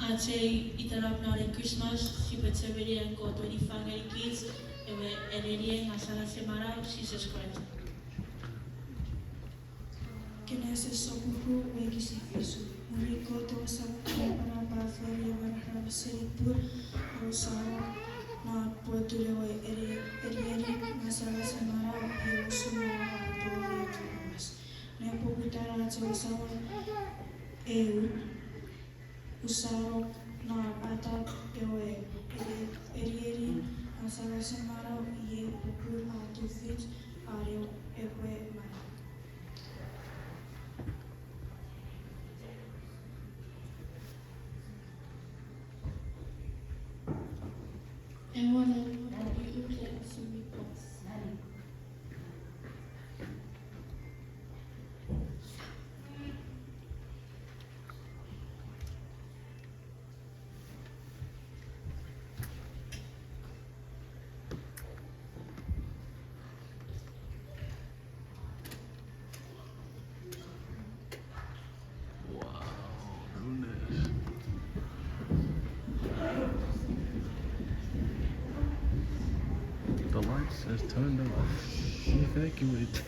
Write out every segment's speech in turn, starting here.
Ate itarap na rin Christmas, si Betsabili ang ko 25 kids, ewe enerie nga sana semana, Jesus Christ. Kinese sokuku wegi si Yesu. Muri koto sa para pa feria para seripur au sawa na potulewe eri masala semana Yesu na dole tumas. Ne pokutara na sawa usaro na ata ewe eri masala semana ye pokur atu fit areo ewe mana. And one of you can see me pass. The lights has turned off. Evacuate.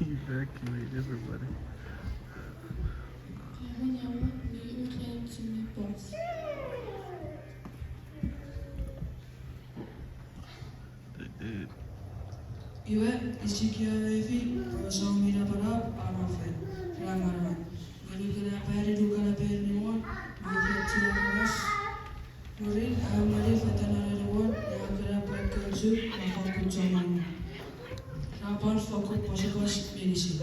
Evacuate everybody. And one of you can see me pass. They did. Iwe isikia levi wasomira para amafe ramara nilukana pare dukana pare nimon nilukana mas nurin amari fatana nimon yakara pakaju mafaku zaman rapar foku posakos medisi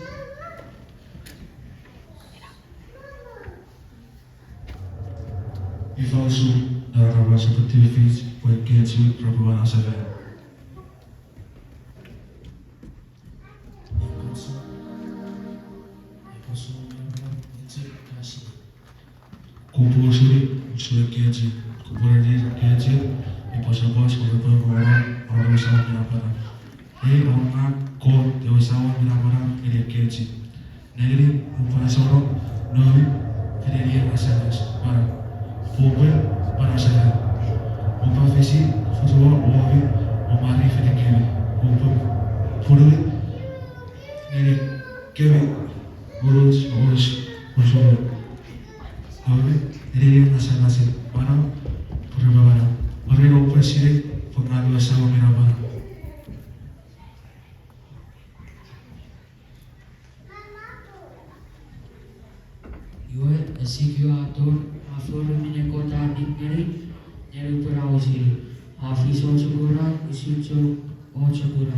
Ivalsu daraba seperti fiz porque tu propuan asave. Kumpul suri, suri kiaji, kumpul di kiaji, ipasabas kumpul orang sama minapara. Orang ko dewasawa minapara ini kiaji. Negeri upana sorok, novi, kediri asalas para. Fogo para sair. Opa visi, futebol, ovi, omari fede kemi. Opa, furui, nere kemi, urus, urus. Ovi, nere nasa para, pura bara. Ore opa sire, pengalu asawa mirabara. Iwe esikio ator afloro mine kota dikmeri nyeri pura usiri afiso segura usicho o segura.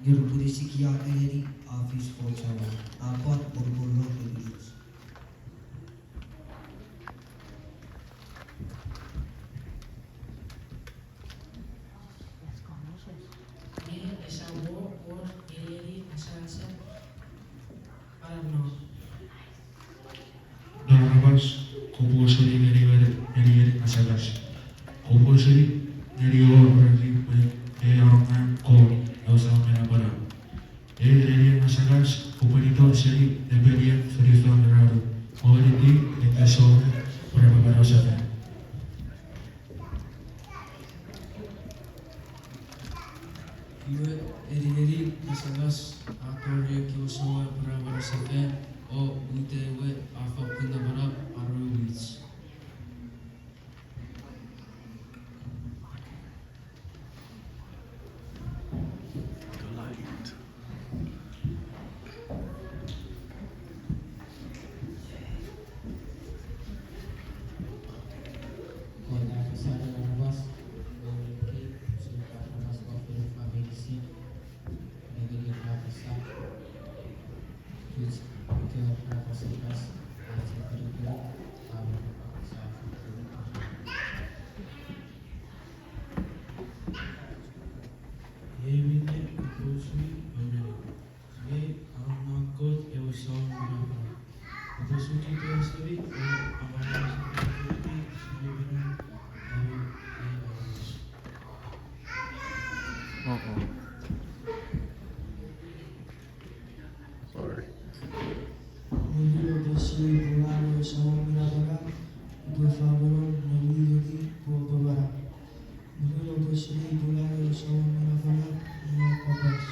Guru Purisi Kia Ayeri Office for China. Apa Urgullo Release. Ni esa wo or eri asasa parano. Darabas, kumpul suri neri asalas. Kumpul suri neri orang orang ko dewasawa minapara. Neri asalas, kumpulito suri nebelian ferifa meraru. Oriti ekaso para para asave. Iwe eri asalas ator ye kiosoa para para sabe o utewe afa kunda para arubits. The light. Kota Kasada Narvas, memiliki sumpah Thomas Coffin Fabrisi, negeri Rapasa, Tuj, Ke Rapasikas, Aceh Kedua, Suki Tuasabi o Abang Suki Sulibanan Dawid Ayos. Sorry. Muli Obesli Bulano Sawa Minabara, Ibu Fabron Nawi Po Babara. Muli Obesli Bulano Sawa Minabara, Ibu Kabas.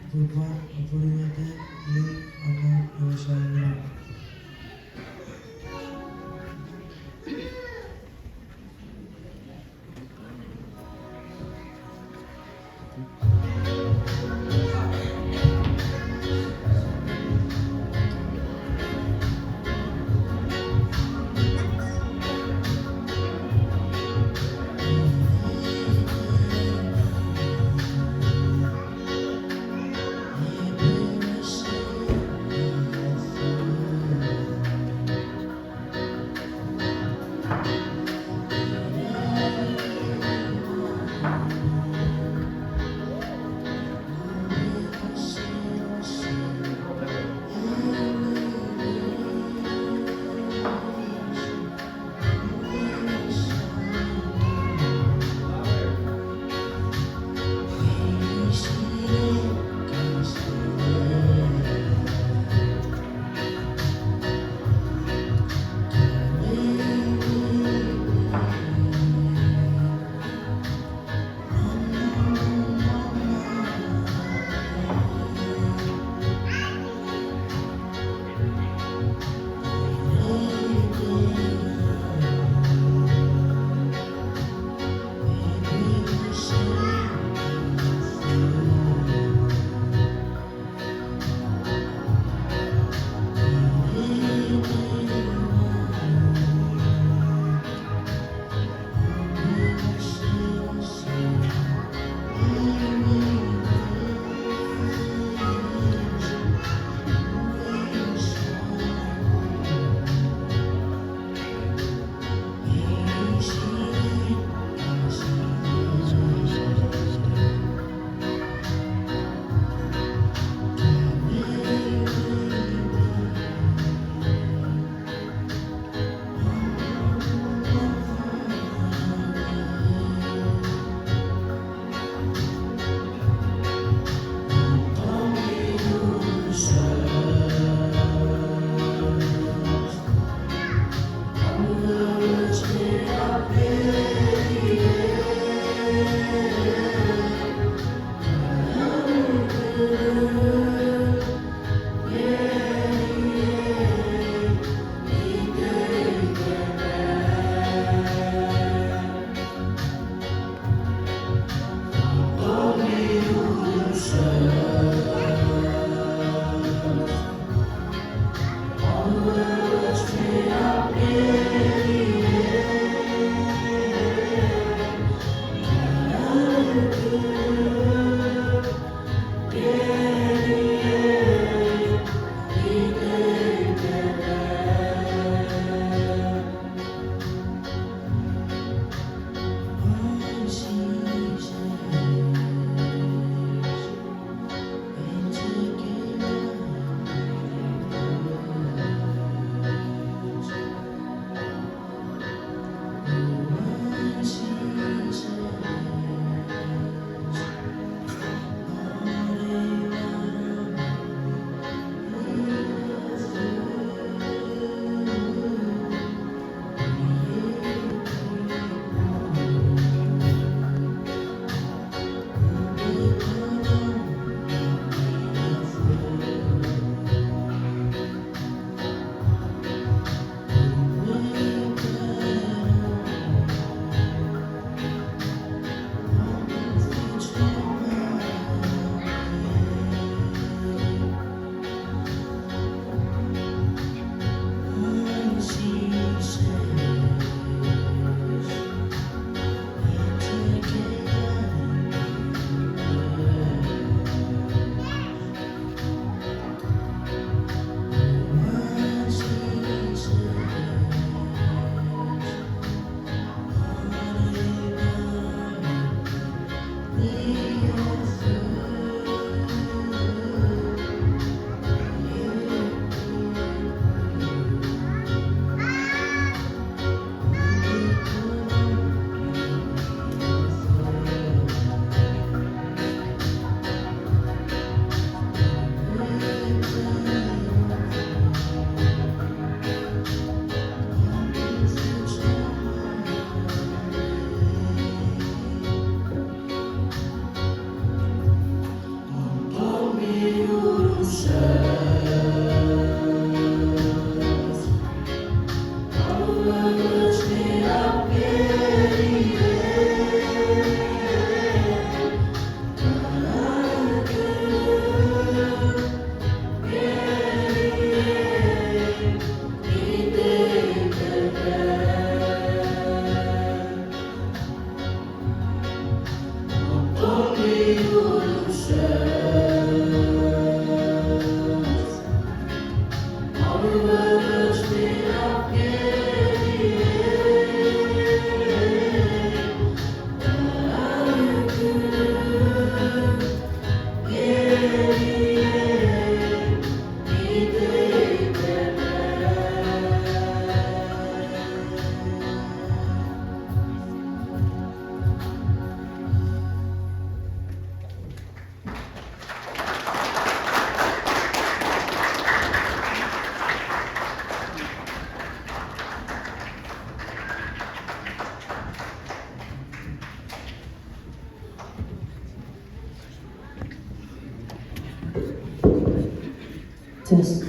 Ibu Apurinate, Ye Ano Yosa Minabara. Ye Test.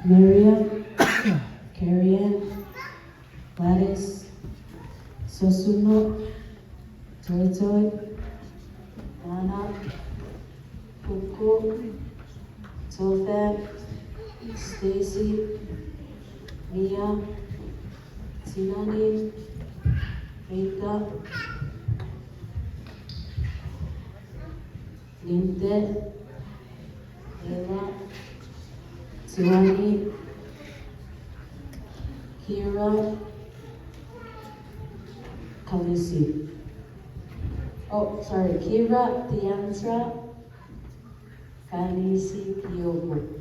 Miriam, Carrie-Ann, Gladys, Sosuno, Toy Toy, Donna, Kuku, Totham, Stacy, Mia, Sinani, Rita, Linte, Ella, Tiwani, Kira, Kalisi. Oh, sorry, Kira, Tiansra, Kalisi, Kyogo.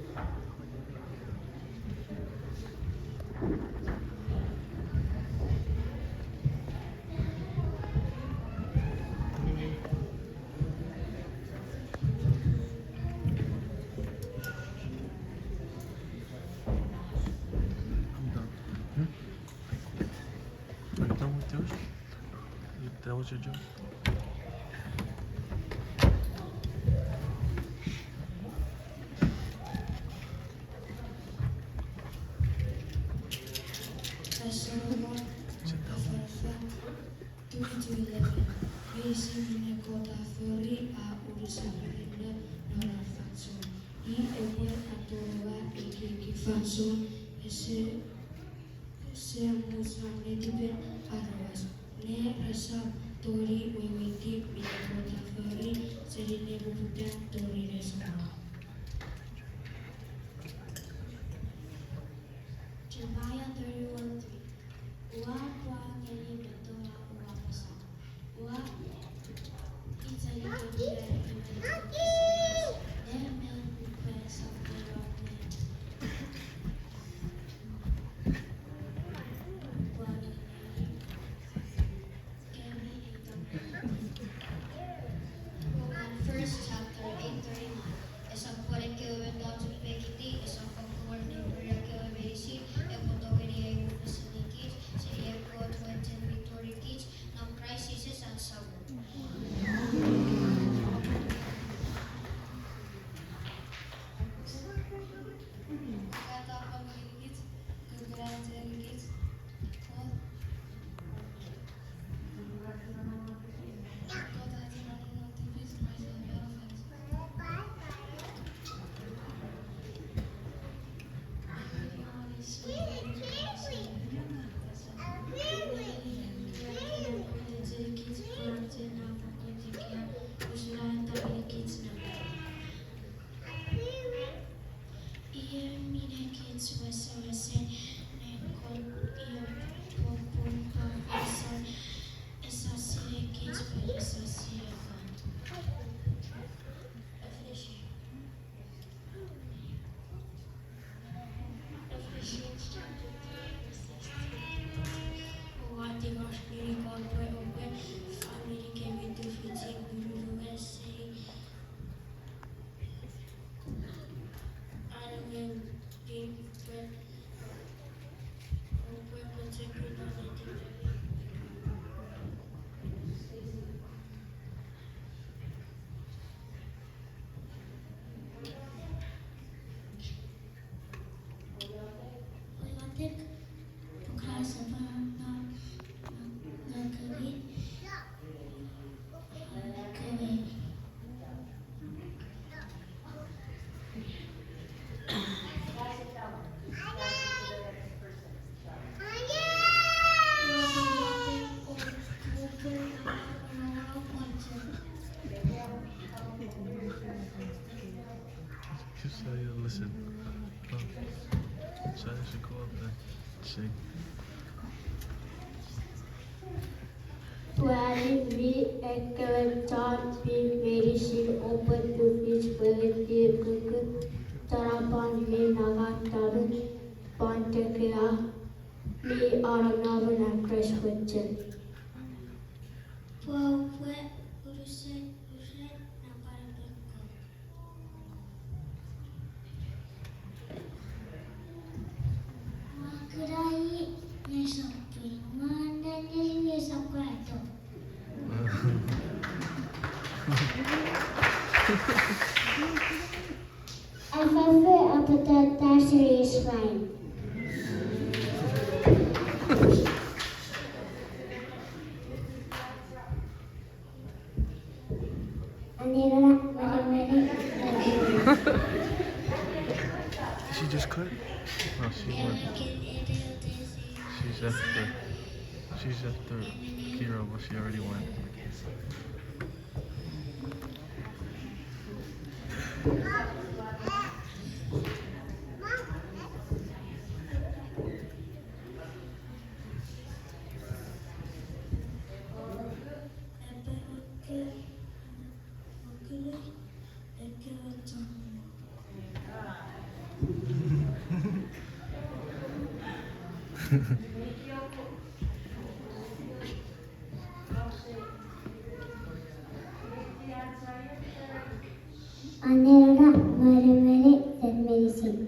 Are you done with yours? That was your job? Lesson 1, FFF 3-11. Mesi minekota feri a urusabrinde nora fatso. I ewe atoa eke fatso ese musna netipen arawas. Ne rasa tori wewiti minekota feri serine bubutan tori resma. Jeremiah 31:3. Ua kwa ngeli betora ua pesa. Ua itali kebira imeto ne men upesa pero ne. Ua kemi itam. First chapter 8:39. Esang pore kewe datu pekiti esang pagkuwar ni Maria kewe beisi e potogeri e facility seria ko 20 victory kids ng crisis and sabo. Kata pagkikids, kagrantan kids. said I should go up and sing. Twelve we activate we very should open to fish with the cook. Tarapan we nagan taran pantekea we are navan and crash with chen. Is fine. Did she just quit? No, she went. She's after Kira, but she already went. Anera Maramere St. Medicine.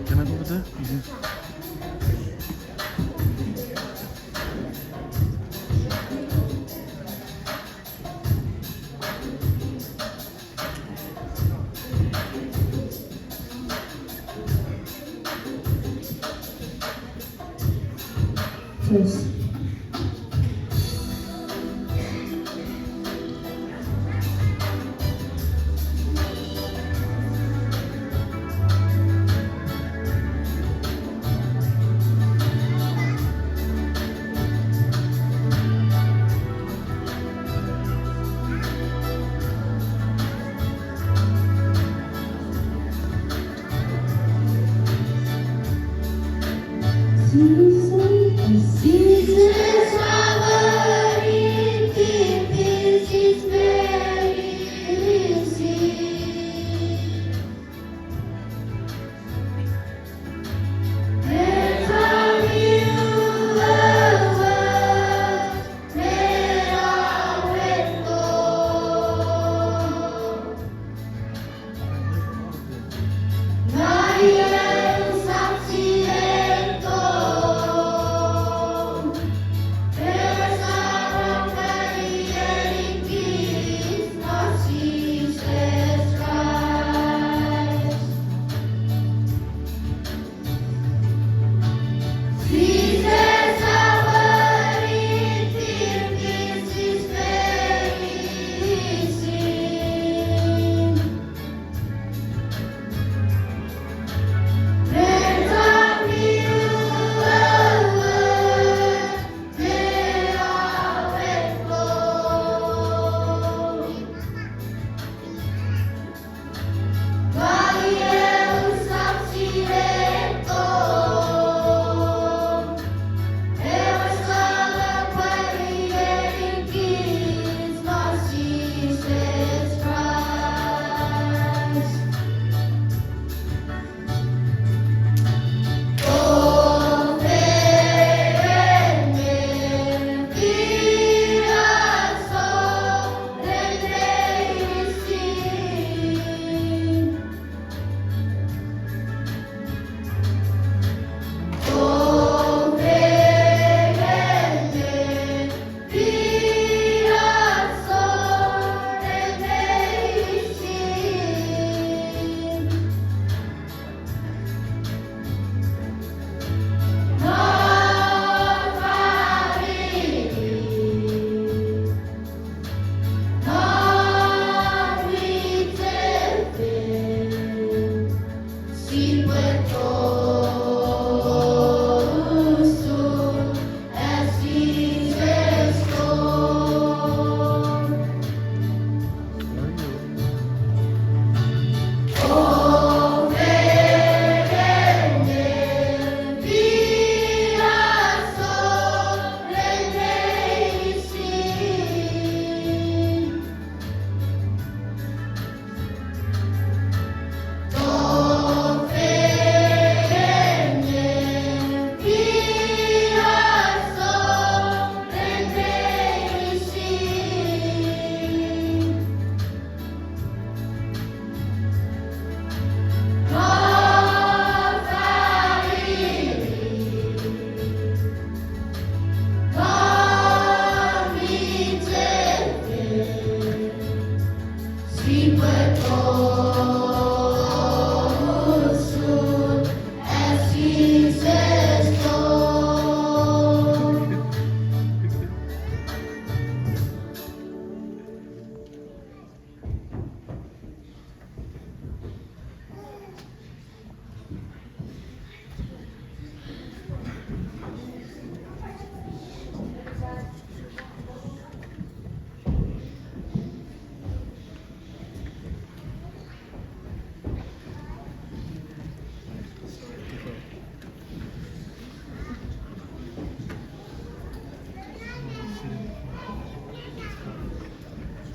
Can I go over there? First.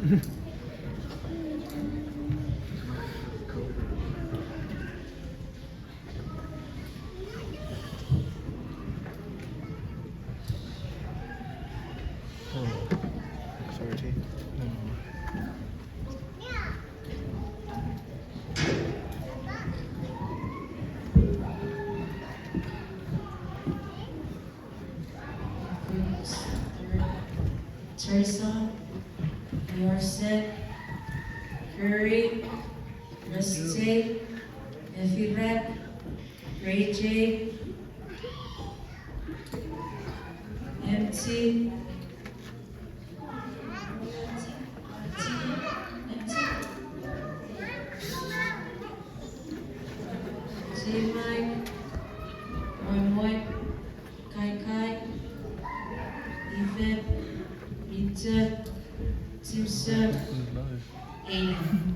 Sorry. Teresa, Yorset, Curry, Rusty, Effie Rep, Ray J, Empty, Mike, Moy, Kai, Yvette, Rita, Timsa, Aiden.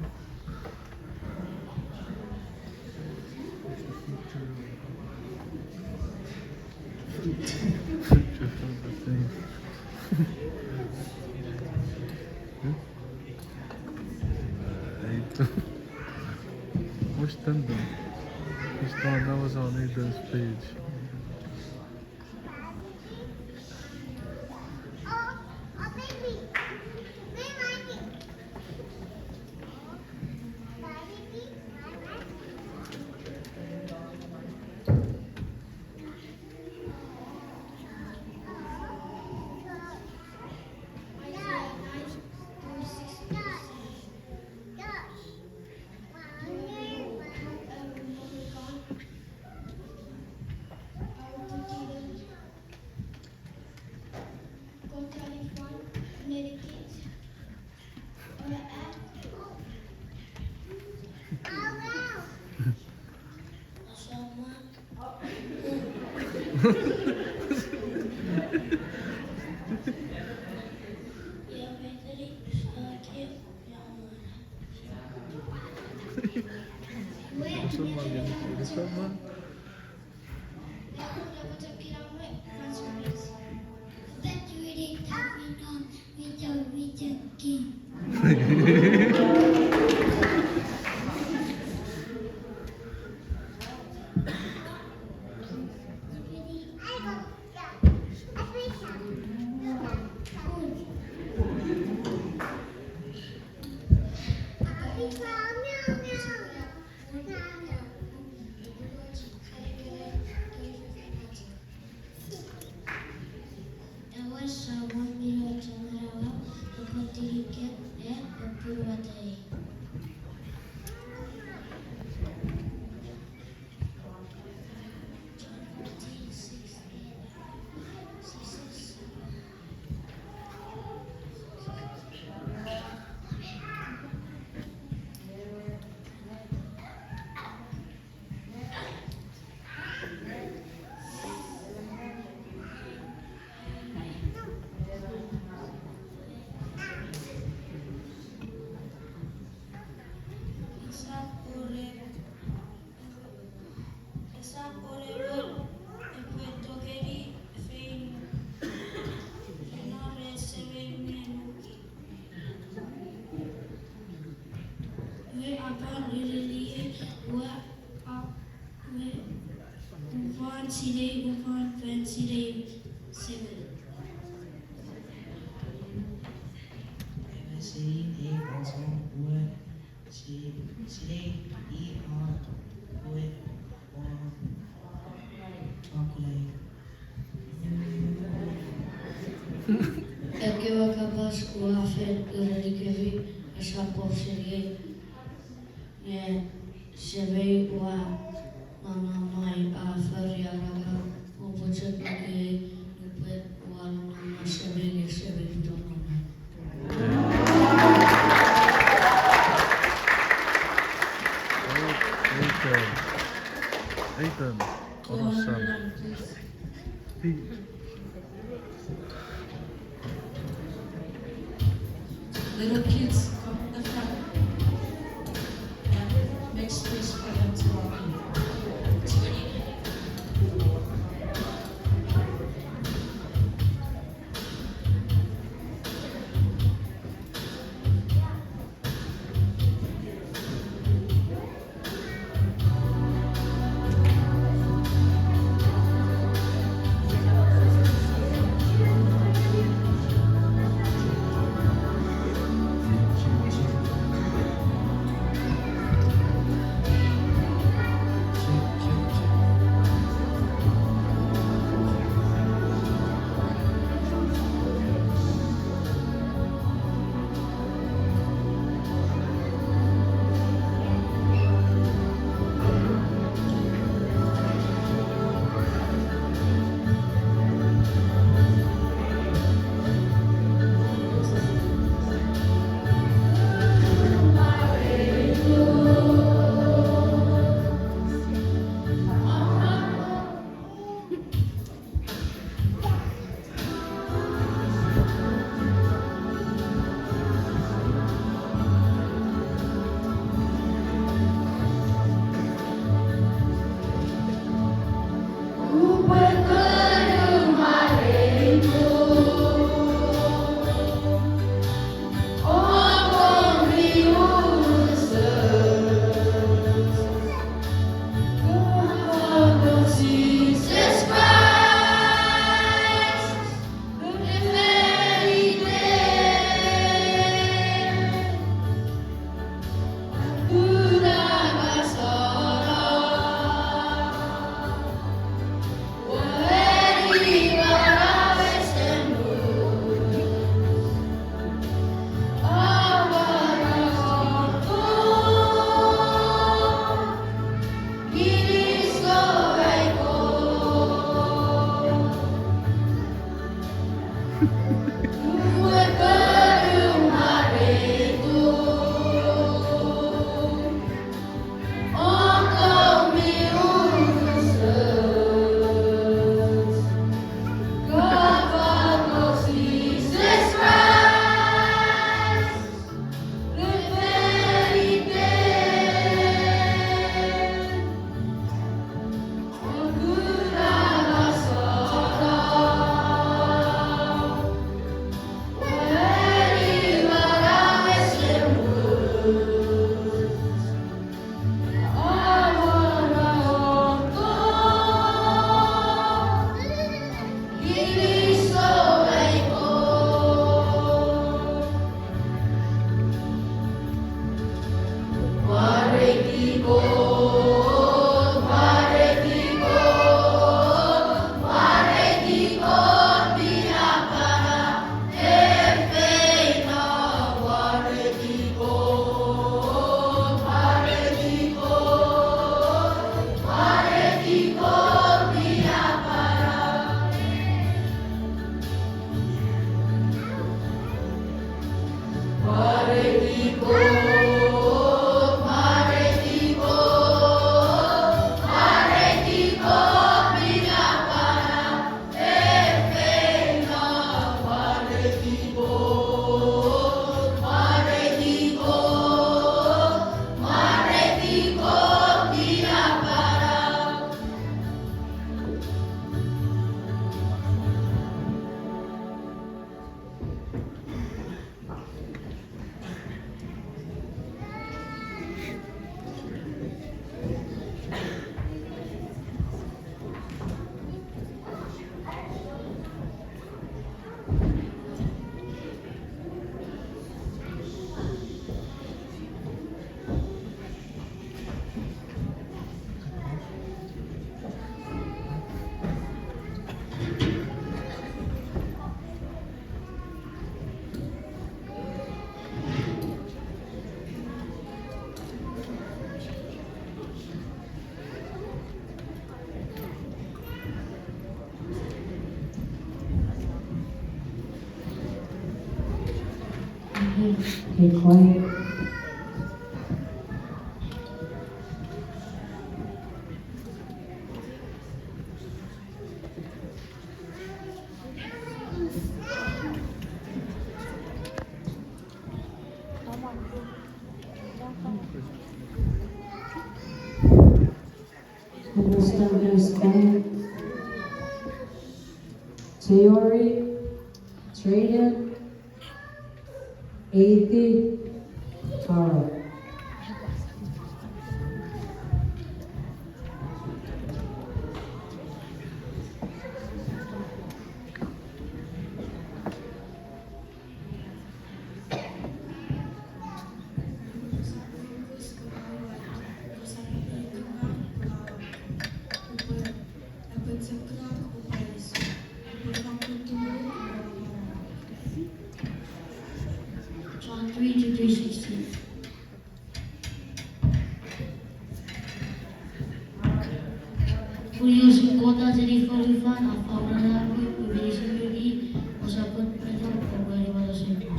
مش تندم That was on Aidan's page. Aidan, Orosan. Little kids, come to the front. And make space for them to walk in. 20. Be quiet. Sayori, Traden, Athi, Tara. John 3 to 3:16. Furioso kota jadi Falifan, apa orang aku beri sendiri, usahakan mereka kembali pada sendiri.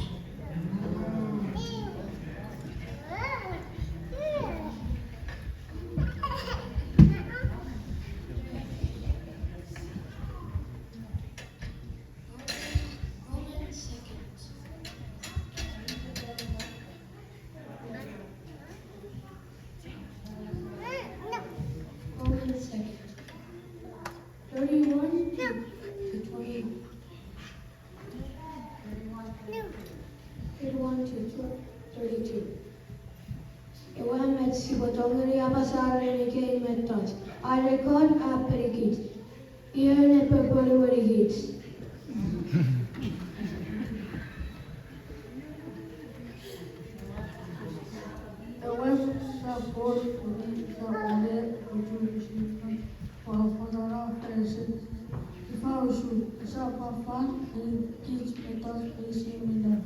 Romans 2, 31 to 28. 31 to 32. Ewan si botongeri abasara ni kay metas. I record a perikit. Iyan e pepperoni hits. Ewan sa por sa ole ujulishikan wafanara presit. Ifausu sa pafan and teach metas pesimina.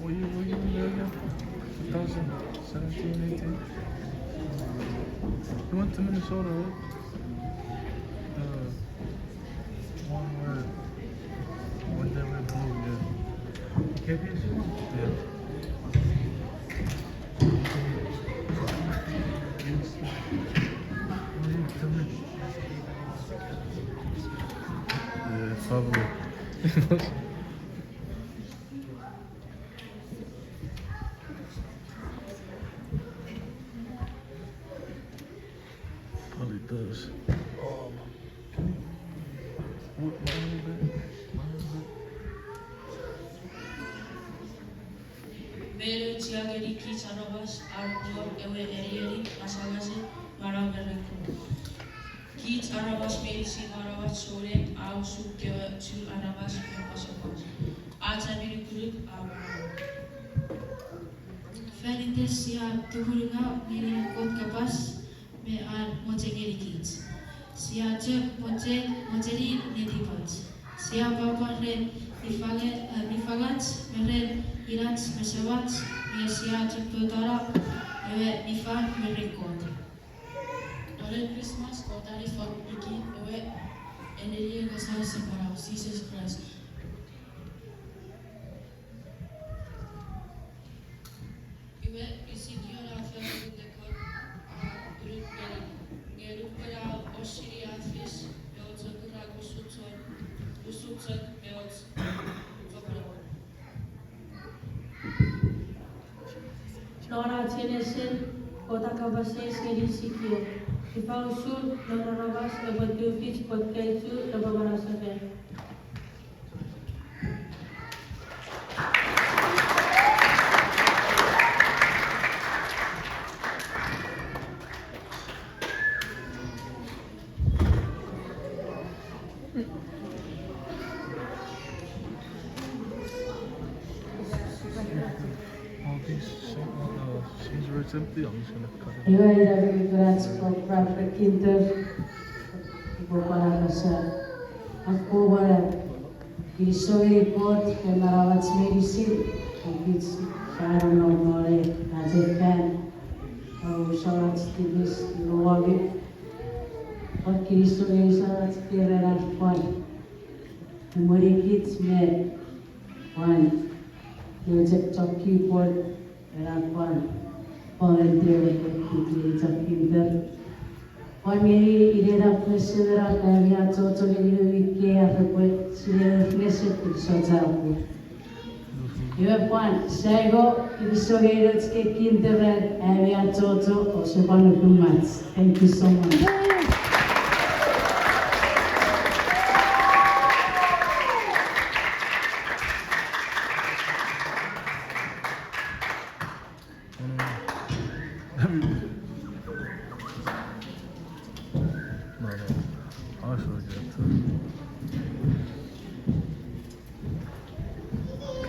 Were you in there again? 2017, 18? He went to Minnesota, right? The one where when they were blue, yeah. KPS? Yeah. Yeah, probably. Probably does. Vero Tiageri Kitarabas, Arpo, Ewe Erieri, Masagasi, Maragareko. Kit Arabas Medisi Marabat Sore, Ausu Kewa Tul Arabas, Pasapos. Atamiri Group, Fernandesia Tuhurga, Miriam Kot Kapas, Me Ar Motegeri Kits. Sia Jek Moteri Nedipat. Sia Papa Red, Nifagat, Meren, Irat, Mesawat, Sia Jek Totara, Ewe Nifan, Merekot. Merry Christmas, Kotari for Niki, Ewe, Energy Gosal Separa, Jesus Christ. Ewe, Isikio Rafa, Dekor, Grup Gerupera, Oshiri Afis, Eotzakura Gusutsak, Eotz, Nora Chenesen, Kotakabase, Seri Sikio. Ifausul, Nora Rabas, Ebatufich, Potketu, Rababarasafe. All these seats where it's empty, I'm just gonna cut it. Iba a ir a Prophet Kinter, para casa. Ako wala, isoy report kay Marawat Medicine, it's Sharon Normore, as a fan, Sharat Stivis, Luwagi, what Kirisoy Sharat Stiverat Point. Murikits met one, there's a top keyboard, and one. Volunteer with the Kinter. Family idea presera kaya toto ni kaya report sila knesset kusazapu. Iwe pan sego ibisogeiro tske Kinter area toto o sepano kumats. Thank you so much. No, I'll show you that too.